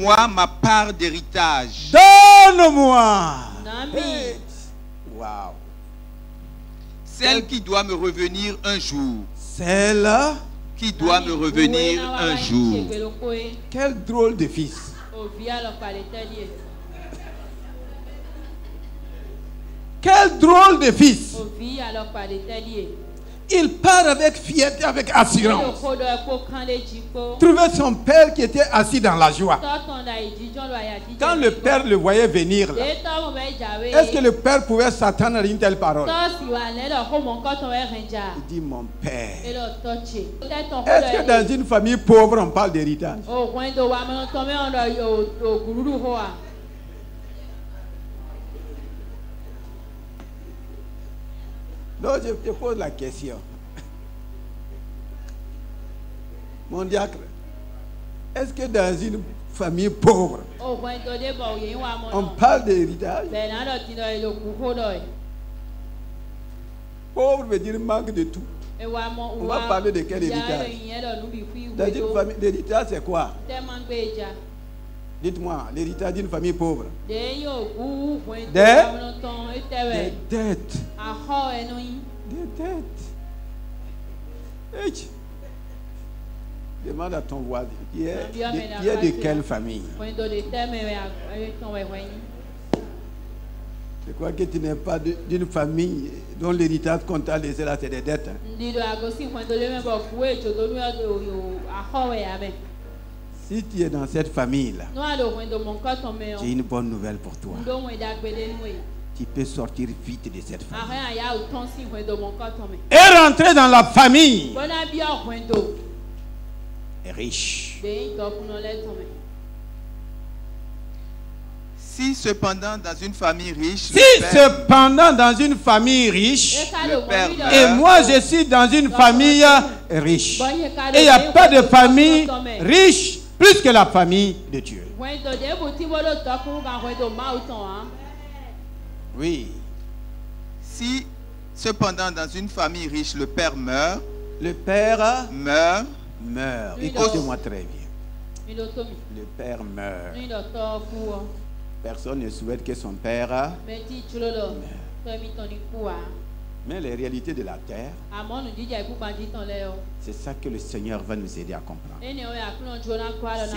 Donne-moi ma part d'héritage. Donne-moi. Hey. Wow. Celle qui doit me revenir un jour. Celle qui doit me revenir un jour. Quel drôle de fils. Quel drôle de fils. Il part avec fierté, avec assurance. Trouver son père qui était assis dans la joie. Quand le père le voyait venir, est-ce que le père pouvait s'attendre à une telle parole? Il dit mon père. Est-ce que dans une famille pauvre on parle d'héritage? Donc je te pose la question. Mon diacre, est-ce que dans une famille pauvre, on parle d'héritage? Pauvre veut dire manque de tout. On va parler de quel héritage? Dans une famille, l'héritage c'est quoi? Dites-moi, l'héritage d'une famille pauvre. Des dettes. Des dettes. Hey. Demande à ton voisin, qui est de quelle famille? Je crois que tu n'es pas d'une famille dont l'héritage qu'on t'a laissé là, c'est des dettes. Si tu es dans cette famille-là, j'ai une bonne nouvelle pour toi. Tu peux sortir vite de cette famille et rentrer dans la famille riche. Si cependant dans une famille riche, le père meurt, et moi je suis dans une famille riche, et il n'y a pas de famille riche plus que la famille de Dieu. Oui. Si cependant dans une famille riche le père meurt, meurt. Écoutez-moi très bien. Le père meurt. Personne ne souhaite que son père meure. Mais les réalités de la terre, c'est ça que le Seigneur va nous aider à comprendre. Si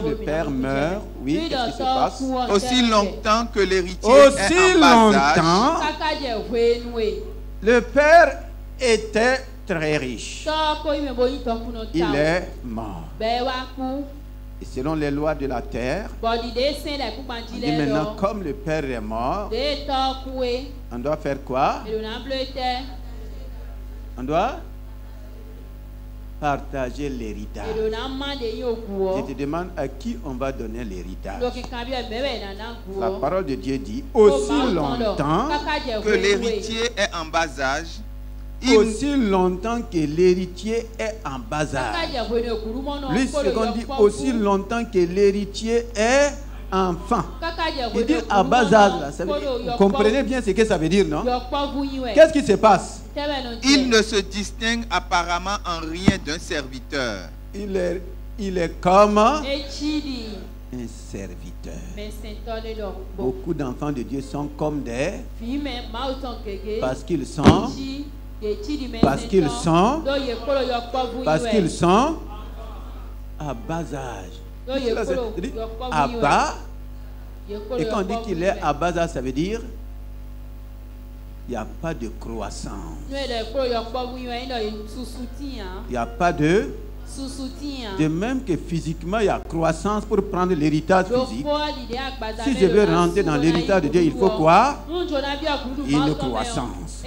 le père meurt, oui, qu'est-ce qui se passe? Aussi longtemps que l'héritier est en bas âge, le père était très riche. Il est mort. Et selon les lois de la terre, on dit maintenant, comme le père est mort, on doit faire quoi? On doit partager l'héritage. Je te demande à qui on va donner l'héritage. La parole de Dieu dit, aussi longtemps que l'héritier est en bas âge, aussi longtemps que l'héritier est en bas âge. Lui, second dit, aussi longtemps que l'héritier est enfant. Il dit à bas âge, là, ça veut dire, vous comprenez bien ce que ça veut dire, non? Qu'est-ce qui se passe? Il ne se distingue apparemment en rien d'un serviteur. Il est comme un serviteur. Beaucoup d'enfants de Dieu sont comme des... Parce qu'ils sont à bas âge. À bas. Et quand on dit qu'il est à bas âge, ça veut dire il n'y a pas de croissance. Il n'y a pas de... De même que physiquement, il y a croissance pour prendre l'héritage physique. Si je veux rentrer dans l'héritage de Dieu, il faut quoi? Une croissance.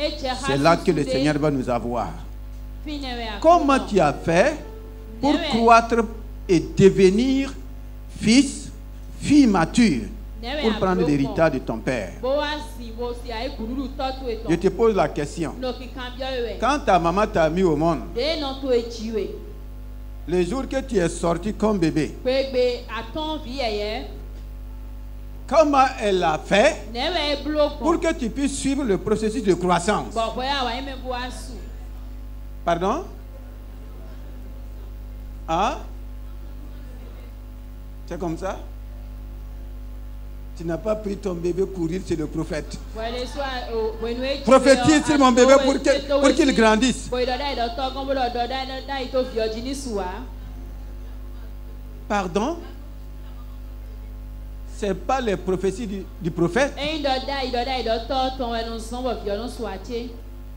C'est là que le Seigneur va nous avoir. Comment tu as fait pour croître et devenir fils, fille mature, pour prendre l'héritage de ton père? Je te pose la question. Quand ta maman t'a mis au monde, le jour que tu es sorti comme bébé, comment elle a fait pour que tu puisses suivre le processus de croissance? Pardon? Ah? C'est comme ça? Tu n'as pas pris ton bébé courir chez le prophète. Prophétise sur mon bébé pour qu'il grandisse. Pardon? Ce n'est pas les prophéties du prophète. Ah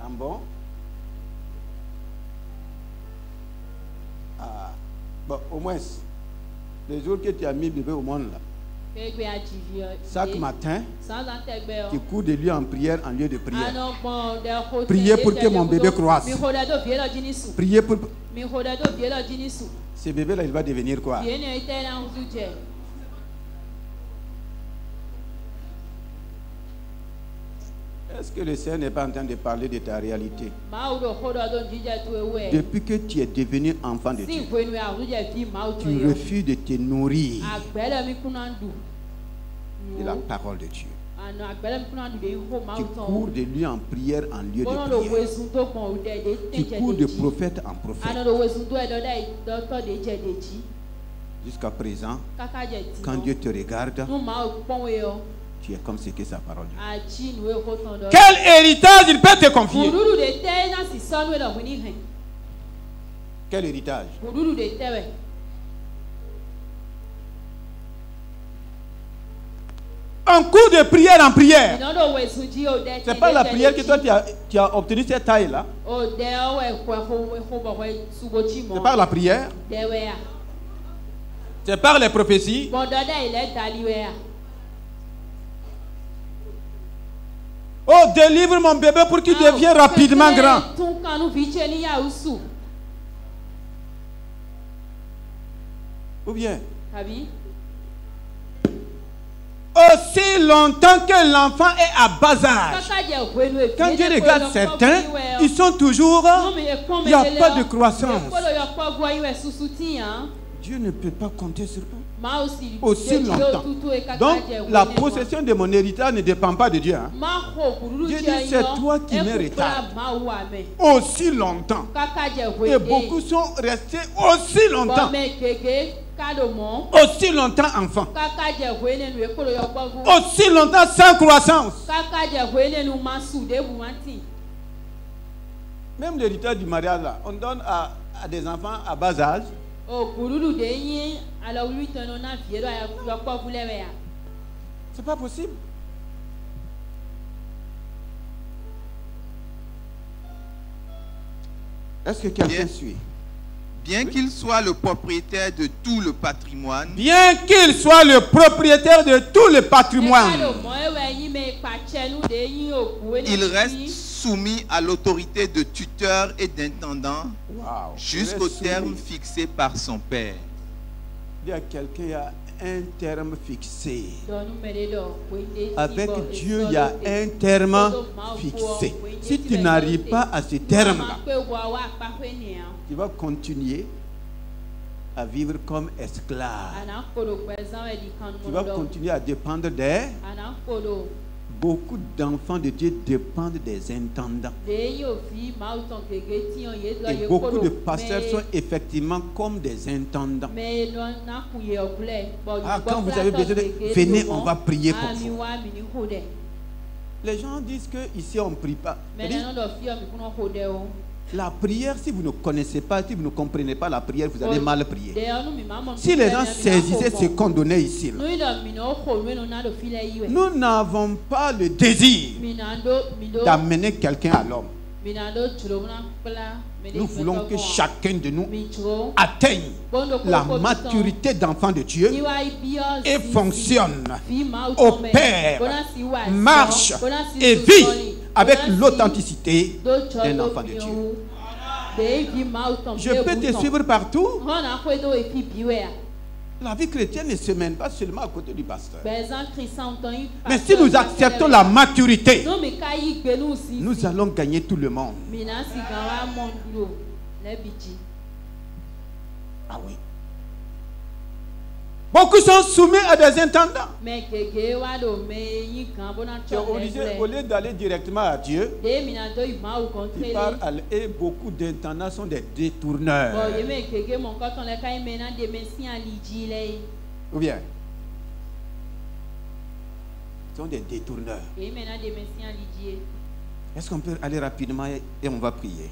bon? Ah, bon, au moins, les jours que tu as mis bébé au monde là. Chaque matin, tu cours de lui en prière en lieu de prière. Priez pour que mon bébé croisse. Priez pour... Ce bébé-là, il va devenir quoi? Est-ce que le Seigneur n'est pas en train de parler de ta réalité? Depuis que tu es devenu enfant de Dieu, tu refuses de te nourrir de la parole de Dieu. Tu cours de lui en prière en lieu de prière. Tu cours de prophète en prophète. Jusqu'à présent, quand Dieu te regarde, tu es comme ce que sa parole dit. Quel héritage il peut te confier? Quel héritage? Un coup de prière en prière. C'est pas la prière que toi tu as obtenu cette taille-là. C'est par la prière. C'est par les prophéties. Oh, délivre mon bébé pour qu'il devienne rapidement grand. Ou bien, aussi longtemps que l'enfant est à bas âge. Quand Dieu regarde certains, ils sont toujours... Il n'y a pas de croissance. Dieu ne peut pas compter sur eux aussi longtemps. Donc, la possession de mon héritage ne dépend pas de Dieu. Hein. Dieu dit, c'est toi qui m'héritage. Aussi longtemps. Et beaucoup sont restés aussi longtemps. Aussi longtemps enfants. Aussi longtemps sans croissance. Même l'héritage du mariage, là, on donne à des enfants à bas âge. C'est pas possible. Est-ce que quelqu'un suit? Bien qu'il soit le propriétaire de tout le patrimoine. Bien qu'il soit le propriétaire de tout le patrimoine. Il reste soumis à l'autorité de tuteur et d'intendant jusqu'au terme fixé par son père. Il y a quelqu'un qui a un terme fixé. Avec Dieu, il y a un terme fixé. Si tu n'arrives pas à ce terme-là, tu vas continuer à vivre comme esclave. Tu vas continuer à dépendre des... Beaucoup d'enfants de Dieu dépendent des intendants. Et beaucoup de pasteurs sont effectivement comme des intendants. Ah, quand vous avez besoin de... Venez, on va prier pour vous. Les gens disent qu'ici on ne prie pas. La prière, si vous ne connaissez pas, si vous ne comprenez pas la prière, vous allez mal prier. Si les gens saisissaient ce qu'on donnait ici, nous n'avons pas le désir d'amener quelqu'un à l'homme. Nous voulons que chacun de nous atteigne la maturité d'enfant de Dieu et fonctionne, opère, marche et vit avec l'authenticité d'un enfant de Dieu. Je peux te suivre partout. La vie chrétienne ne se mène pas seulement à côté du pasteur. Mais si nous acceptons la maturité, nous allons gagner tout le monde. Ah oui. Beaucoup sont soumis à des intendants. Au lieu d'aller directement à Dieu, ils parlent et beaucoup d'intendants sont des détourneurs. Ou bien, sont des détourneurs. Est-ce qu'on peut aller rapidement et on va prier?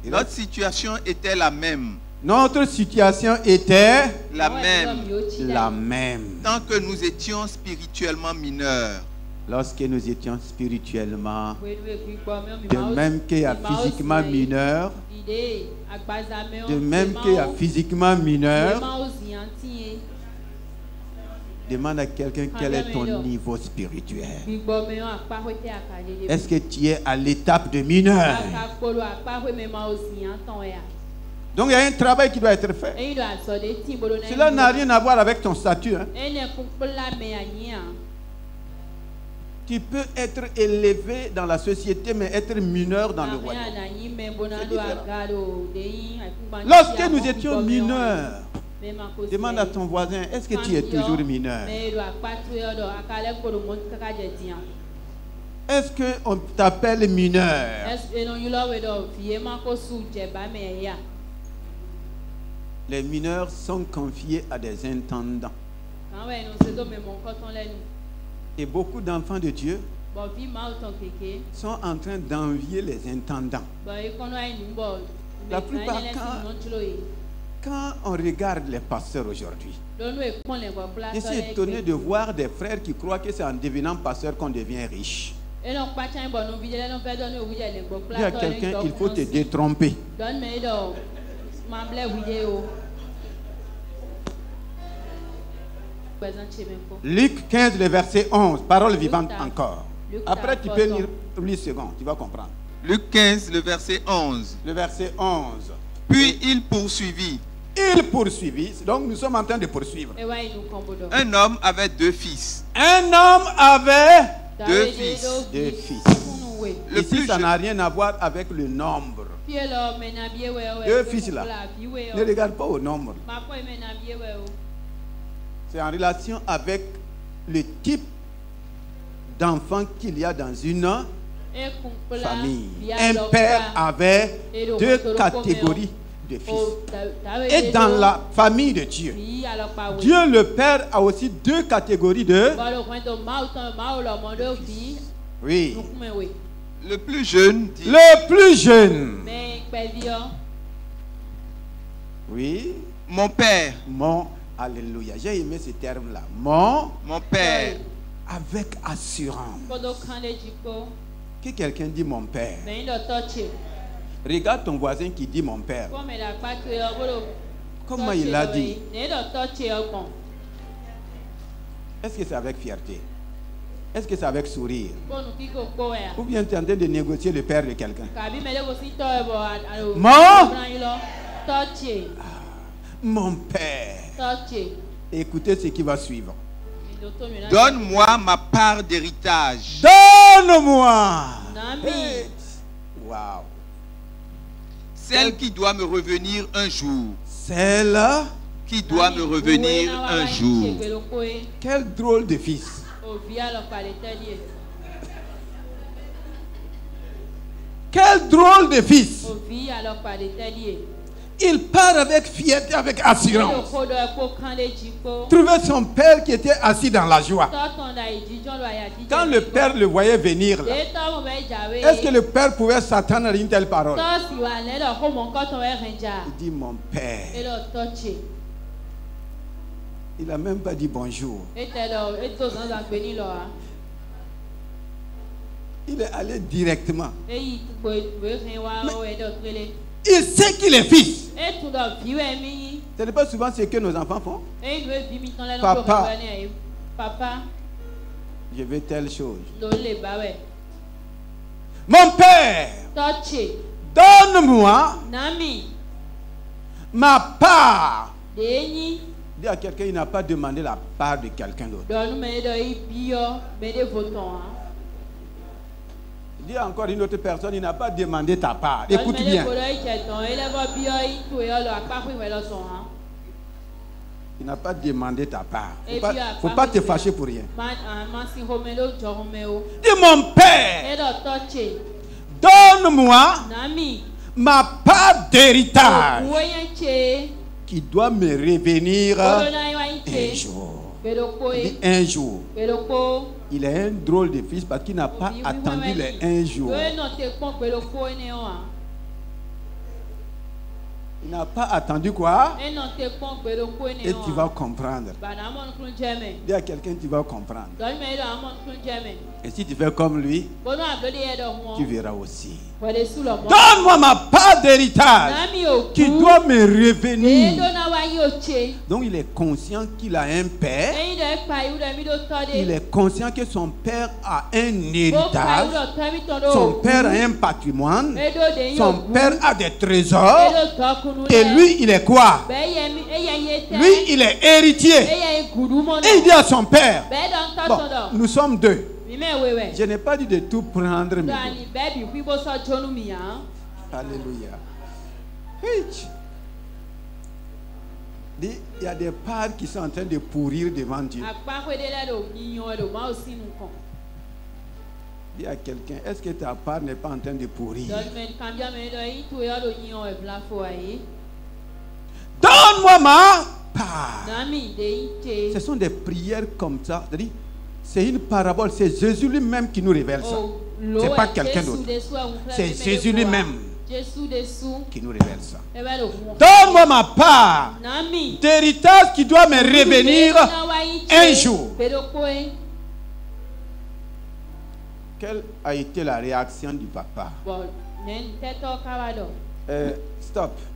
Et notre situation était la même. Notre situation était la même. La même. Tant que nous étions spirituellement mineurs. Lorsque nous étions spirituellement, de même qu'il y a physiquement mineur, de même qu'il y a physiquement mineur, demande à quelqu'un quel est ton niveau spirituel. Est-ce que tu es à l'étape de mineur? Donc il y a un travail qui doit être fait. Cela n'a rien à voir avec ton statut. Hein. Tu peux être élevé dans la société, mais être mineur dans le royaume. Lorsque nous étions mineurs, demande à ton voisin, est-ce que tu es toujours mineur? Est-ce qu'on t'appelle mineur? Les mineurs sont confiés à des intendants. Et beaucoup d'enfants de Dieu sont en train d'envier les intendants. La plupart, quand on regarde les pasteurs aujourd'hui, je suis étonné de voir des frères qui croient que c'est en devenant pasteur qu'on devient riche. Il y a quelqu'un, il faut te détromper. Luc 15, le verset 11, parole vivante encore. Après, tu peux lire 8 secondes, tu vas comprendre. Luc 15, le verset 11. Le verset 11. Puis il poursuivit. Il poursuivit, donc nous sommes en train de poursuivre. Un homme avait 2 fils. Un homme avait 2 fils. 2 fils. Le Ici, plus ça n'a rien à voir avec le nombre. 2 fils là. Ne regarde pas au nombre. C'est en relation avec le type d'enfant qu'il y a dans une famille. Un père avait 2 catégories de fils. Et dans la famille de Dieu, Dieu le Père a aussi 2 catégories de fils. Oui. Le plus jeune dit, le plus jeune. Oui. Mon père. Mon alléluia. J'ai aimé ce terme-là. Mon père. Avec assurance. Que quelqu'un dit mon père. Regarde ton voisin qui dit mon père. Comment il l'a dit? Est-ce que c'est avec fierté? Est-ce que c'est avec sourire? Ou bien tu es en train de négocier le père de quelqu'un? Mon père. Écoutez ce qui va suivre. Donne-moi ma part d'héritage. Donne-moi. Hey. Wow. Celle qui doit me revenir un jour. Celle qui doit me revenir un jour. Quel drôle de fils. Quel drôle de fils. Il part avec fierté, avec assurance. Trouver son père qui était assis dans la joie. Quand le père le voyait venir, est-ce que le père pouvait s'attendre à une telle parole? Il dit mon père. Il n'a même pas dit bonjour. Il est allé directement. Mais il sait qu'il est fils. Ce n'est pas souvent ce que nos enfants font. Papa, je veux telle chose. Mon père, donne-moi ma part. Dis à quelqu'un, il n'a pas demandé la part de quelqu'un d'autre. Dis encore une autre personne, il n'a pas demandé ta part. Écoute bien. Il n'a pas demandé ta part. Il ne faut pas te fâcher pour rien. Dis mon père, donne-moi ma part d'héritage qui doit me revenir un jour. Un jour. Il est un drôle de fils parce qu'il n'a pas attendu les un jour. Il n'a pas attendu quoi? Et tu vas comprendre. Dis à quelqu'un, tu vas comprendre. Et si tu fais comme lui, tu verras aussi. Donne-moi ma part d'héritage qui doit me revenir. Donc il est conscient qu'il a un père. Il est conscient que son père a un héritage. Son père a un patrimoine. Son père a des trésors. Et lui, il est quoi? Lui, il est héritier. Et il dit à son père, bon, nous sommes deux. Je n'ai pas dit de tout prendre. Alléluia. Il y a des parts qui sont en train de pourrir devant Dieu. Dis à quelqu'un, est-ce que ta part n'est pas en train de pourrir? Donne-moi ma part. Ce sont des prières comme ça. C'est une parabole. C'est Jésus lui-même qui nous révèle ça. Ce n'est pas quelqu'un d'autre. C'est Jésus lui-même qui nous révèle ça. Donne-moi ma part d'héritage qui doit me revenir un jour. Quelle a été la réaction du papa? Stop.